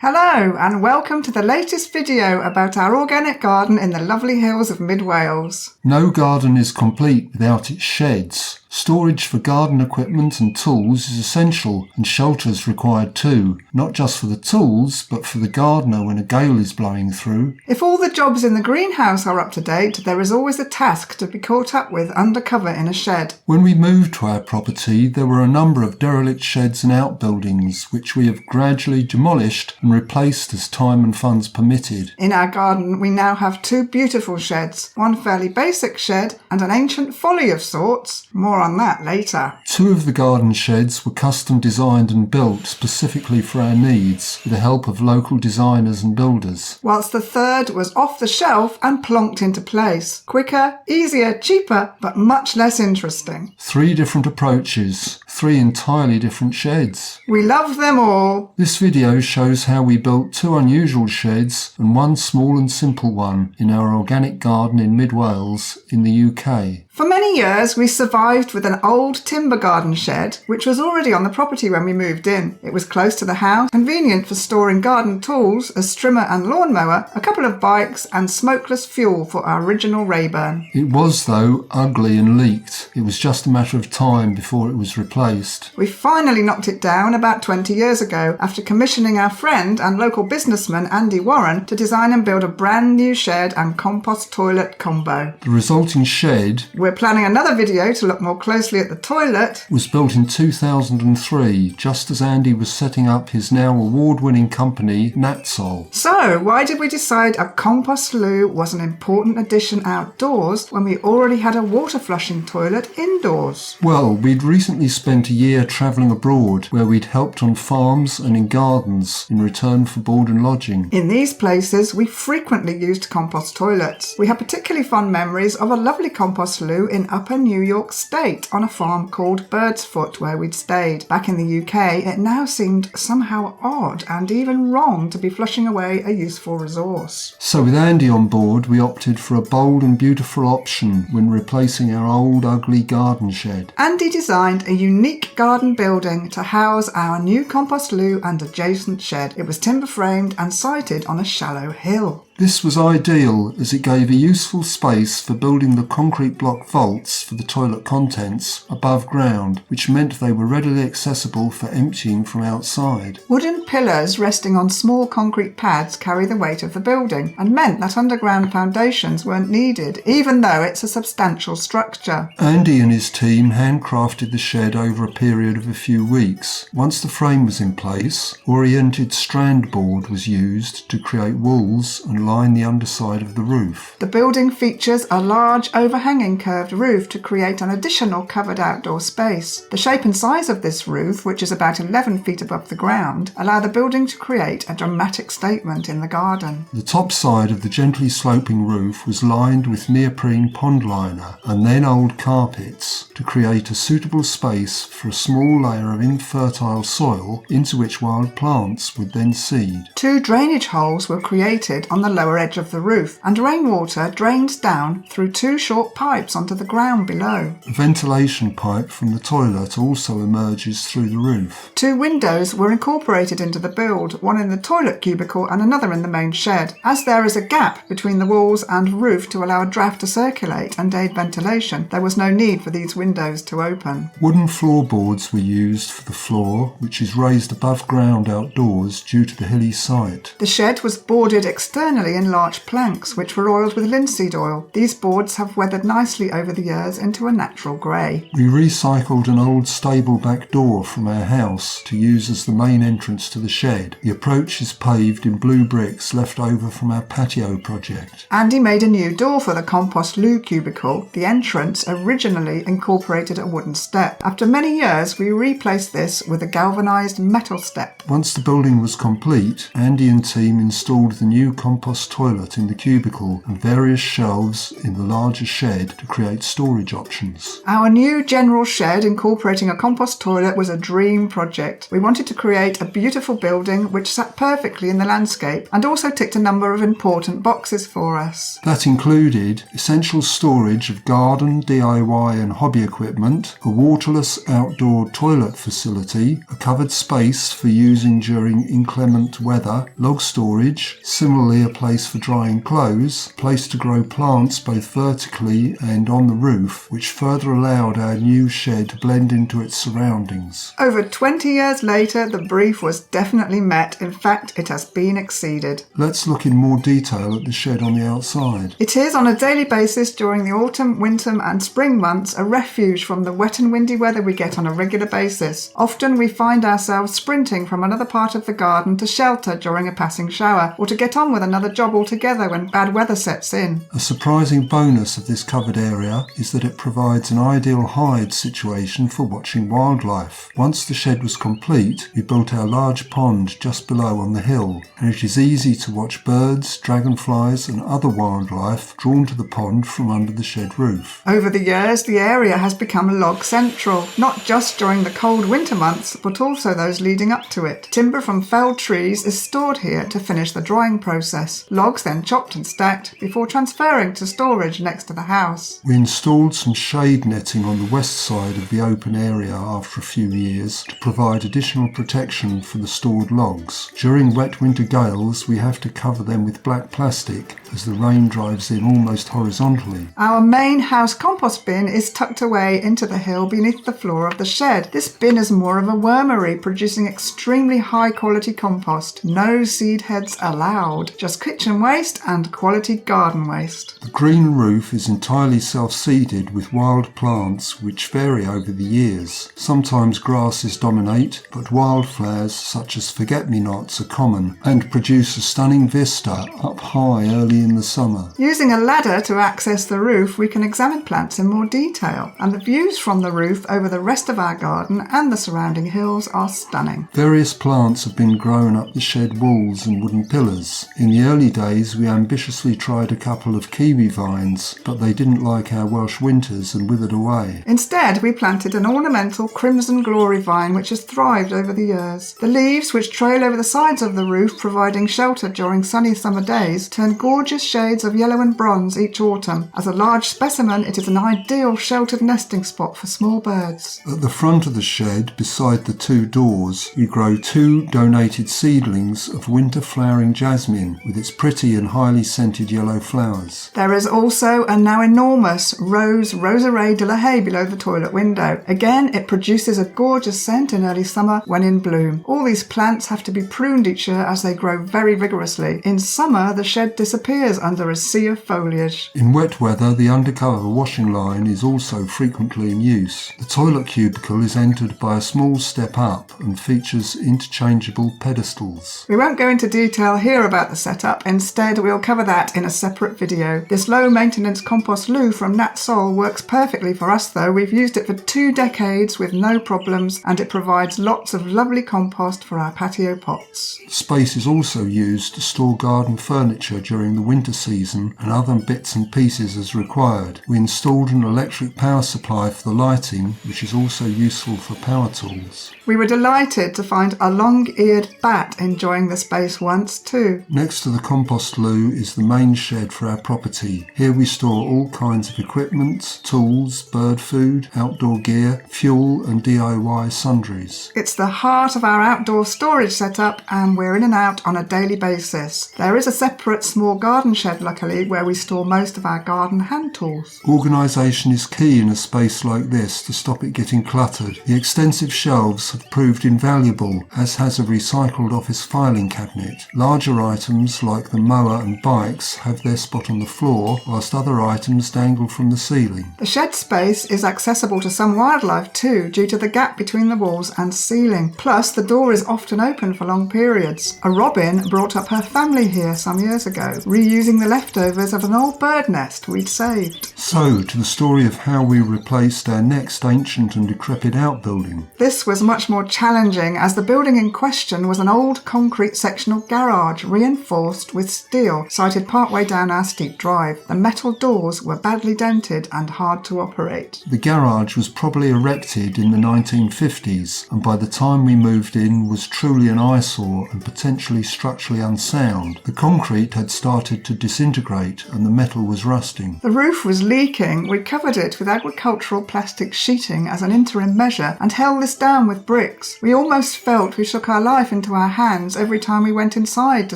Hello and welcome to the latest video about our organic garden in the lovely hills of Mid Wales. No garden is complete without its sheds. Storage for garden equipment and tools is essential, and shelter is required too, not just for the tools but for the gardener when a gale is blowing through. If all the jobs in the greenhouse are up to date, there is always a task to be caught up with undercover in a shed. When we moved to our property, there were a number of derelict sheds and outbuildings which we have gradually demolished and replaced as time and funds permitted. In our garden we now have two beautiful sheds, one fairly basic shed and an ancient folly of sorts. More on that later. Two of the garden sheds were custom designed and built specifically for our needs with the help of local designers and builders. Whilst the third was off the shelf and plonked into place. Quicker, easier, cheaper, but much less interesting. Three different approaches, three entirely different sheds. We love them all. This video shows how we built two unusual sheds and one small and simple one in our organic garden in Mid Wales in the UK. For many years we survived with an old timber garden shed which was already on the property when we moved in. It was close to the house, convenient for storing garden tools, a strimmer and lawnmower, a couple of bikes and smokeless fuel for our original Rayburn. It was, though, ugly and leaked. It was just a matter of time before it was replaced. We finally knocked it down about 20 years ago after commissioning our friend and local businessman Andy Warren to design and build a brand new shed and compost toilet combo. The resulting shed We're planning another video to look more closely at the toilet. Was built in 2003, just as Andy was setting up his now award-winning company, Natsol. So, why did we decide a compost loo was an important addition outdoors when we already had a water flushing toilet indoors? Well, we'd recently spent a year travelling abroad where we'd helped on farms and in gardens in return for board and lodging. In these places, we frequently used compost toilets. We have particularly fond memories of a lovely compost loo in Upper New York State on a farm called Birdsfoot where we'd stayed. Back in the UK, it now seemed somehow odd and even wrong to be flushing away a useful resource. So with Andy on board, we opted for a bold and beautiful option when replacing our old ugly garden shed. Andy designed a unique garden building to house our new compost loo and adjacent shed. It was timber framed and sited on a shallow hill. This was ideal as it gave a useful space for building the concrete block vaults for the toilet contents above ground, which meant they were readily accessible for emptying from outside. Wooden pillars resting on small concrete pads carry the weight of the building and meant that underground foundations weren't needed, even though it's a substantial structure. Andy and his team handcrafted the shed over a period of a few weeks. Once the frame was in place, oriented strand board was used to create walls and line the underside of the roof. The building features a large overhanging curved roof to create an additional covered outdoor space. The shape and size of this roof, which is about 11 feet above the ground, allow the building to create a dramatic statement in the garden. The top side of the gently sloping roof was lined with neoprene pond liner and then old carpets to create a suitable space for a small layer of infertile soil into which wild plants would then seed. Two drainage holes were created on the lower edge of the roof, and rainwater drains down through two short pipes onto the ground below. A ventilation pipe from the toilet also emerges through the roof. Two windows were incorporated into the build, one in the toilet cubicle and another in the main shed. As there is a gap between the walls and roof to allow a draft to circulate and aid ventilation, there was no need for these windows to open. Wooden floorboards were used for the floor, which is raised above ground outdoors due to the hilly site. The shed was boarded externally in large planks which were oiled with linseed oil. These boards have weathered nicely over the years into a natural grey. We recycled an old stable back door from our house to use as the main entrance to the shed. The approach is paved in blue bricks left over from our patio project. Andy made a new door for the compost loo cubicle. The entrance originally incorporated a wooden step. After many years we replaced this with a galvanised metal step. Once the building was complete, Andy and team installed the new compost compost toilet in the cubicle and various shelves in the larger shed to create storage options. Our new general shed incorporating a compost toilet was a dream project. We wanted to create a beautiful building which sat perfectly in the landscape and also ticked a number of important boxes for us. That included essential storage of garden, DIY and hobby equipment, a waterless outdoor toilet facility, a covered space for using during inclement weather, log storage, similarly a place for drying clothes, a place to grow plants both vertically and on the roof, which further allowed our new shed to blend into its surroundings. Over 20 years later, the brief was definitely met. In fact, it has been exceeded. Let's look in more detail at the shed on the outside. It is on a daily basis during the autumn, winter and spring months a refuge from the wet and windy weather we get on a regular basis. Often we find ourselves sprinting from another part of the garden to shelter during a passing shower or to get on with another job altogether when bad weather sets in. A surprising bonus of this covered area is that it provides an ideal hide situation for watching wildlife. Once the shed was complete, we built our large pond just below on the hill, and it is easy to watch birds, dragonflies and other wildlife drawn to the pond from under the shed roof. Over the years, the area has become log central, not just during the cold winter months, but also those leading up to it. Timber from felled trees is stored here to finish the drying process. Logs then chopped and stacked before transferring to storage next to the house. We installed some shade netting on the west side of the open area after a few years to provide additional protection for the stored logs. During wet winter gales, we have to cover them with black plastic as the rain drives in almost horizontally. Our main house compost bin is tucked away into the hill beneath the floor of the shed. This bin is more of a wormery, producing extremely high quality compost. No seed heads allowed, just kitchen waste and quality garden waste. The green roof is entirely self-seeded with wild plants which vary over the years. Sometimes grasses dominate, but wildflowers such as forget-me-nots are common and produce a stunning vista up high early in the summer. Using a ladder to access the roof, we can examine plants in more detail, and the views from the roof over the rest of our garden and the surrounding hills are stunning. Various plants have been grown up the shed walls and wooden pillars. In the early days, we ambitiously tried a couple of kiwi vines, but they didn't like our Welsh winters and withered away. Instead, we planted an ornamental crimson glory vine which has thrived over the years. The leaves, which trail over the sides of the roof providing shelter during sunny summer days, turn gorgeous shades of yellow and bronze each autumn. As a large specimen, it is an ideal sheltered nesting spot for small birds. At the front of the shed, beside the two doors, we grow 2 donated seedlings of winter flowering jasmine with its pretty and highly scented yellow flowers. There is also a now enormous Rosaray de la Haye below the toilet window. Again, it produces a gorgeous scent in early summer when in bloom. All these plants have to be pruned each year as they grow very vigorously. In summer, the shed disappears under a sea of foliage. In wet weather, the undercover washing line is also frequently in use. The toilet cubicle is entered by a small step up and features interchangeable pedestals. We won't go into detail here about the setup, instead we'll cover that in a separate video. This low maintenance compost loo from Nat Sol works perfectly for us though. We've used it for 2 decades with no problems, and it provides lots of lovely compost for our patio pots. Space is also used to store garden furniture during the winter season and other bits and pieces as required. We installed an electric power supply for the lighting, which is also useful for power tools. We were delighted to find a long-eared bat enjoying the space once too. Next to the compost loo is the main shed for our property. Here we store all kinds of equipment, tools, bird food, outdoor gear, fuel and DIY sundries. It's the heart of our outdoor storage setup, and we're in and out on a daily basis. There is a separate small garden shed luckily where we store most of our garden hand tools. Organisation is key in a space like this to stop it getting cluttered. The extensive shelves have proved invaluable, as has a recycled office filing cabinet. Larger items like the mower and bikes have their spot on the floor, whilst other items dangle from the ceiling. The shed space is accessible to some wildlife too, due to the gap between the walls and ceiling. Plus, the door is often open for long periods. A robin brought up her family here some years ago, reusing the leftovers of an old bird nest we'd saved. So, to the story of how we replaced our next ancient and decrepit outbuilding. This was much more challenging, as the building in question was an old concrete sectional garage reinforced reinforced with steel, sited partway down our steep drive. The metal doors were badly dented and hard to operate. The garage was probably erected in the 1950s, and by the time we moved in was truly an eyesore and potentially structurally unsound. The concrete had started to disintegrate and the metal was rusting. The roof was leaking. We covered it with agricultural plastic sheeting as an interim measure and held this down with bricks. We almost felt we shook our life into our hands every time we went inside to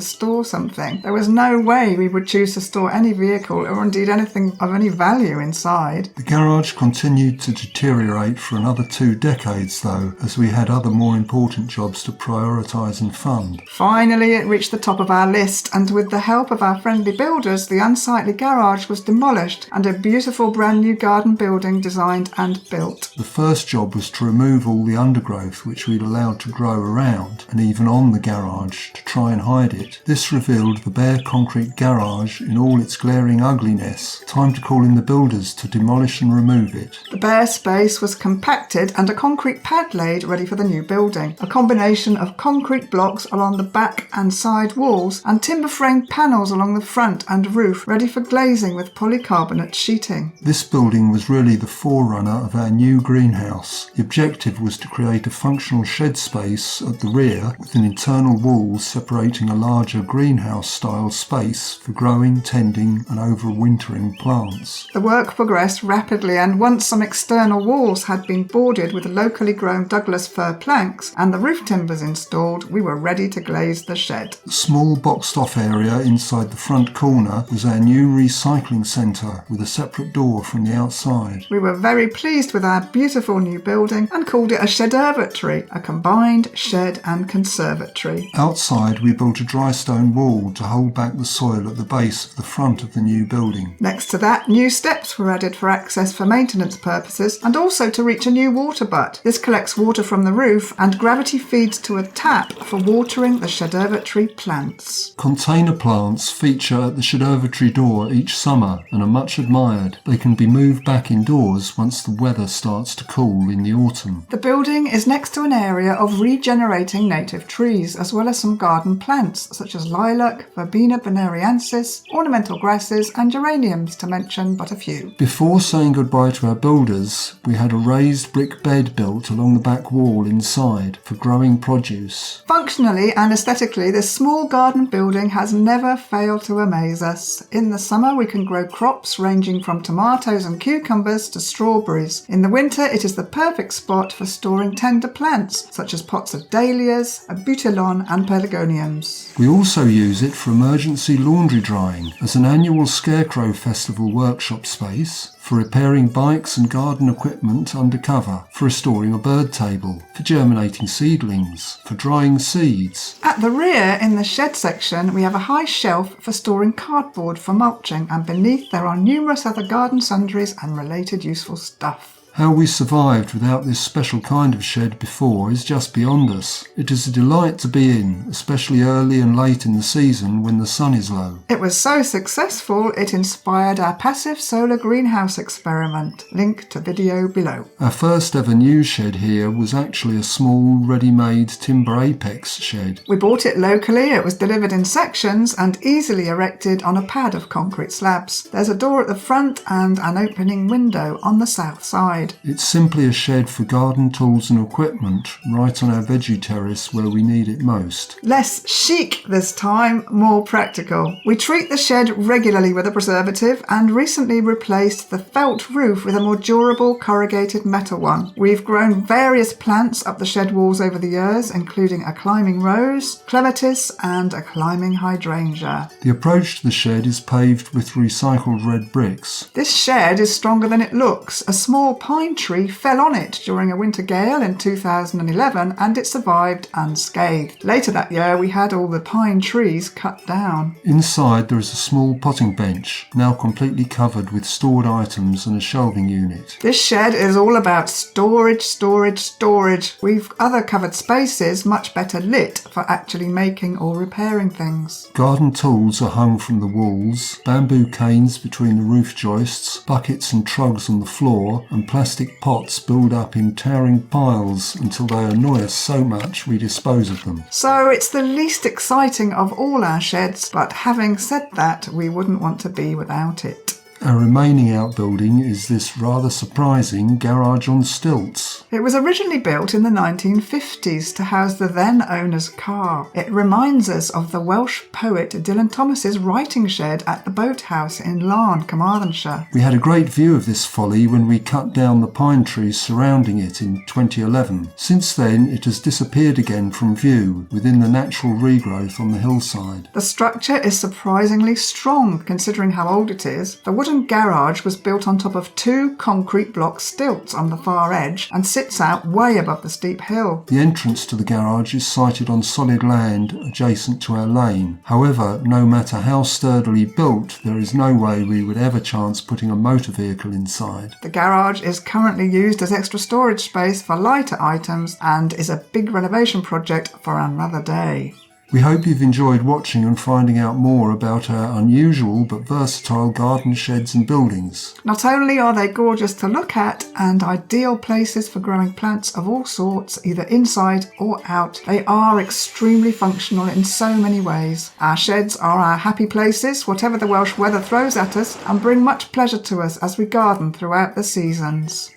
store something. There was no way we would choose to store any vehicle or indeed anything of any value inside. The garage continued to deteriorate for another 2 decades though, as we had other more important jobs to prioritise and fund. Finally, it reached the top of our list, and with the help of our friendly builders, the unsightly garage was demolished and a beautiful brand new garden building designed and built. The first job was to remove all the undergrowth which we'd allowed to grow around and even on the garage to try and hide it. This revealed the bare concrete garage in all its glaring ugliness. Time to call in the builders to demolish and remove it. The bare space was compacted and a concrete pad laid ready for the new building. A combination of concrete blocks along the back and side walls and timber framed panels along the front and roof ready for glazing with polycarbonate sheeting. This building was really the forerunner of our new greenhouse. The objective was to create a functional shed space at the rear with an internal wall separating a larger greenhouse-style space for growing, tending and overwintering plants. The work progressed rapidly, and once some external walls had been boarded with locally grown Douglas fir planks and the roof timbers installed, we were ready to glaze the shed. The small boxed-off area inside the front corner was our new recycling centre with a separate door from the outside. We were very pleased with our beautiful new building and called it a shedervatory, a combined shed and conservatory. Outside we built a dry stone wall to hold back the soil at the base of the front of the new building. Next to that, new steps were added for access for maintenance purposes and also to reach a new water butt. This collects water from the roof and gravity feeds to a tap for watering the shedervatory plants. Container plants feature at the shedervatory door each summer and are much admired. They can be moved back indoors once the weather starts to cool in the autumn. The building is next to an area of regenerating native trees as well as some garden plants such as lilac, verbena bonariensis, ornamental grasses and geraniums, to mention but a few. Before saying goodbye to our builders, we had a raised brick bed built along the back wall inside for growing produce. Functionally and aesthetically, this small garden building has never failed to amaze us. In the summer we can grow crops ranging from tomatoes and cucumbers to strawberries. In the winter it is the perfect spot for storing tender plants such as pots of dahlias, butylon and pelargoniums. We also use it for emergency laundry drying, as an annual Scarecrow Festival workshop space, for repairing bikes and garden equipment undercover, for restoring a bird table, for germinating seedlings, for drying seeds. At the rear, in the shed section, we have a high shelf for storing cardboard for mulching, and beneath there are numerous other garden sundries and related useful stuff. How we survived without this special kind of shed before is just beyond us. It is a delight to be in, especially early and late in the season when the sun is low. It was so successful it inspired our passive solar greenhouse experiment. Link to video below. Our first ever new shed here was actually a small ready-made timber apex shed. We bought it locally, it was delivered in sections and easily erected on a pad of concrete slabs. There's a door at the front and an opening window on the south side. It's simply a shed for garden tools and equipment right on our veggie terrace where we need it most. Less chic this time, more practical. We treat the shed regularly with a preservative and recently replaced the felt roof with a more durable corrugated metal one. We've grown various plants up the shed walls over the years, including a climbing rose, clematis and a climbing hydrangea. The approach to the shed is paved with recycled red bricks. This shed is stronger than it looks. A small pine tree fell on it during a winter gale in 2011 and it survived unscathed. Later that year we had all the pine trees cut down. Inside there is a small potting bench, now completely covered with stored items and a shelving unit. This shed is all about storage, storage, storage. We've other covered spaces much better lit for actually making or repairing things. Garden tools are hung from the walls, bamboo canes between the roof joists, buckets and trugs on the floor and plastic plastic pots build up in towering piles until they annoy us so much we dispose of them. So it's the least exciting of all our sheds, but having said that, we wouldn't want to be without it. Our remaining outbuilding is this rather surprising garage on stilts. It was originally built in the 1950s to house the then owner's car. It reminds us of the Welsh poet Dylan Thomas's writing shed at the boathouse in Larne, Carmarthenshire. We had a great view of this folly when we cut down the pine trees surrounding it in 2011. Since then, it has disappeared again from view within the natural regrowth on the hillside. The structure is surprisingly strong considering how old it is. The wooden garage was built on top of 2 concrete block stilts on the far edge and sits out way above the steep hill. The entrance to the garage is sited on solid land adjacent to our lane. However, no matter how sturdily built, there is no way we would ever chance putting a motor vehicle inside. The garage is currently used as extra storage space for lighter items and is a big renovation project for another day. We hope you've enjoyed watching and finding out more about our unusual but versatile garden sheds and buildings. Not only are they gorgeous to look at and ideal places for growing plants of all sorts, either inside or out, they are extremely functional in so many ways. Our sheds are our happy places, whatever the Welsh weather throws at us, and bring much pleasure to us as we garden throughout the seasons.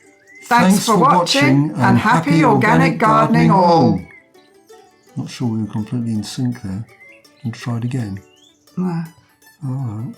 Thanks for watching and happy organic gardening all! Not sure we were completely in sync there. We'll try it again. No. All right.